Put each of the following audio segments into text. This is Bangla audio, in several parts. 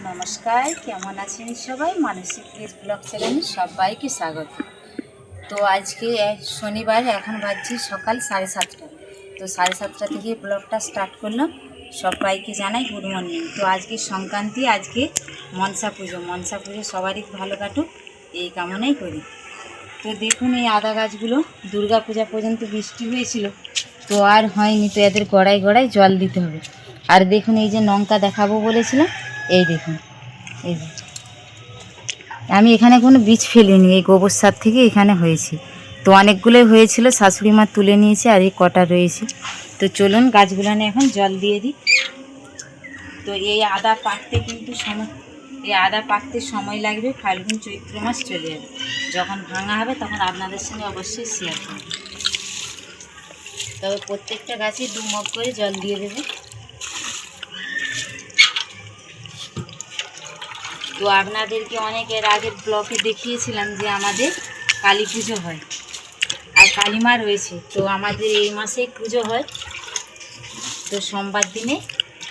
নমস্কার, কেমন আছেন সবাই? মানসিক ব্লগ চ্যানেলে সবাইকে স্বাগত। তো আজকে শনিবার, এখন বাজছে সকাল 7:30। তো 7:30 থেকে ব্লগটা স্টার্ট করলাম। সবাইকে জানাই গুড মর্নিং। তো আজকে সংক্রান্তি, আজকে মনসা পুজো সবারই ভালো কাটুক এই কামনাই করি। তো দেখুন এই আদা গাছগুলো দুর্গা পূজা পর্যন্ত বৃষ্টি হয়েছিল, তো আর হয়নি, তো এদের গড়ায় গড়ায় জল দিতে হবে। আর দেখুন এই যে লঙ্কা দেখাবো বলেছিলাম, এই দেখুন, এই যে আমি এখানে কোনো বীজ ফেলিনি, এই গোবর সার থেকে এখানে হয়েছে। তো অনেকগুলোই হয়েছিল, শাশুড়ি মা তুলে নিয়েছে, আর এই কটা রয়েছে। তো চলুন গাছগুলানে এখন জল দিয়ে দিই। তো এই আদা পাকতে সময় লাগবে, ফাল্গুন চৈত্র মাস চলে যাবে। যখন ভাঙা হবে তখন আপনাদের সঙ্গে অবশ্যই শেয়ার করব। তবে প্রত্যেকটা গাছে 2 মগ করে জল দিয়ে দেবে। তো আপনাদেরকে অনেকের আগের ব্লগে দেখিয়েছিলাম যে আমাদের কালী পুজো হয় আর কালীমা রয়েছে। তো আমাদের এই মাসে পুজো হয়, তো সোমবার দিনে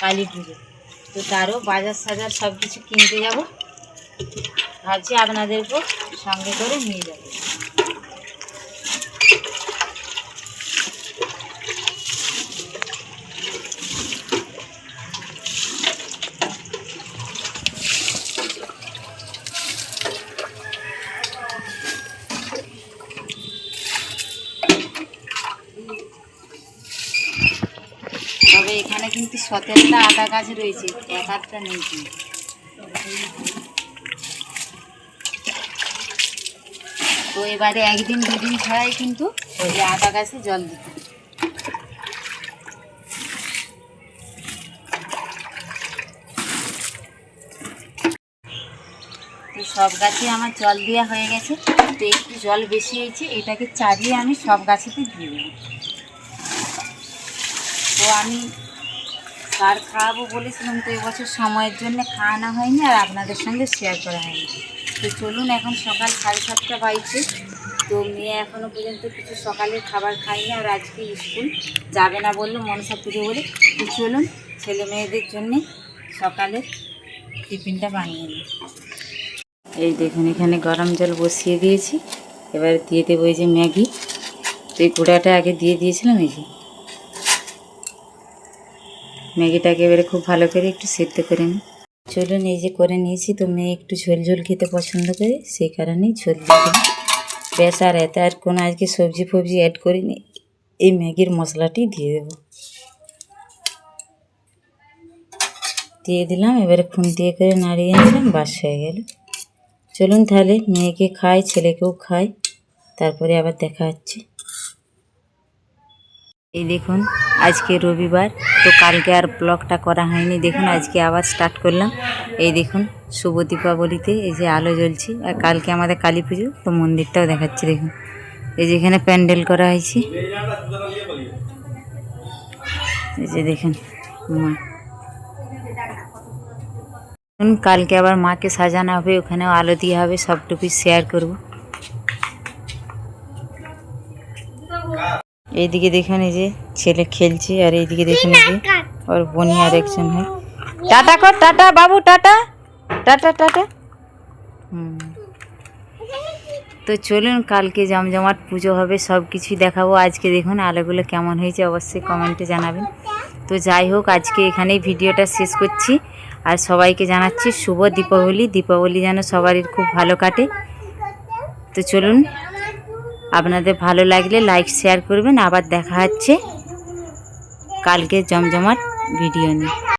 কালী পুজো। তো তারও বাজার সাজার সব কিছু কিনতে যাব, ভাবছি আপনাদেরকেও সঙ্গে করে নিয়ে যাব। তবে এখানে কিন্তু 17টা আদা গাছ রয়েছে, 1-8টা নেই কিন্তু। তো এবারে 1-2 দিন ছাড়াই কিন্তু ওই আদা গাছে জল দিতে। তো সব গাছে আমার জল দেওয়া হয়ে গেছে। তো একটু জল বেশি হয়েছে, এটাকে চালিয়ে আমি সব গাছেতে দিয়ে দেবো। তো আমি সার খাওয়াবো বলেছিলাম, তো এবছর সময়ের জন্য খাওয়ানো হয়নি আর আপনাদের সঙ্গে শেয়ার করা হয়নি। তো চলুন, এখন সকাল 7:30 বাজছে। তো মেয়ে এখনও পর্যন্ত কিছু সকালের খাবার খায়নি, আর আজকে স্কুল যাবে না বললো মনসা পুজো বলে। তো চলুন ছেলে মেয়েদের জন্যে সকালের টিফিনটা বানিয়ে নিই। এই দেখুন এখানে গরম জল বসিয়ে দিয়েছি, এবার দিয়ে দেবো এই যে ম্যাগি। তো এই গুঁড়াটা আগে দিয়ে দিয়েছিলাম, এই যে ম্যাগিটাকে এবারে খুব ভালো করে একটু সেদ্ধ করে নিই। চলুন এই যে করে নিয়েছি। তো মেয়ে একটু ঝোল ঝোল খেতে পছন্দ করে, সেই কারণেই ঝোল দিয়ে দিলাম। ব্যাস, আর এতে আর কোনো আজকে সবজি ফবজি অ্যাড করিনি, এই ম্যাগির মশলাটি দিয়ে দেবো। দিয়ে দিলাম, এবারে খুন্তিয়ে করে নাড়িয়ে নিলাম, বাস হয়ে গেল। চলুন তাহলে মেয়েকে খাই, ছেলেকেও খাই, তারপরে আবার দেখা হচ্ছে। এই দেখুন আজকে রবিবার, তো কালকে আর ব্লগটা করা হয়নি। দেখুন আজকে আবার স্টার্ট করলাম। এই দেখুন শুভ দীপাবলিতে এই যে আলো জ্বলছে, আর কালকে আমাদের কালী পুজো, তো মন্দিরটাও দেখাচ্ছে। দেখুন এই যেখানে প্যান্ডেল করা হয়েছে, এই যে দেখুন মা। কালকে আবার মাকে সাজানো হবে, ওখানেও আলো দিয়ে হবে, সবটুকুই শেয়ার করব। এইদিকে দেখুন এই যে ছেলে খেলছে, আর এইদিকে দেখুন এই যে ওর বোনি আর একজন হয়। টাটা কর, টাটা বাবু, টাটা টাটা টাটা। তো চলুন কালকে জমজমাট পুজো হবে, সব কিছুই দেখাবো। আজকে দেখুন আলোগুলো কেমন হয়েছে অবশ্যই কমেন্টে জানাবেন। তো যাই হোক, আজকে এখানেই ভিডিওটা শেষ করছি, আর সবাইকে জানাচ্ছি শুভ দীপাবলি। দীপাবলি যেন সবারই খুব ভালো কাটে। তো চলুন, আপনাদের ভালো লাগলে লাইক শেয়ার করবেন। আবার দেখা হচ্ছে কালকে জমজমাট ভিডিও নিয়ে।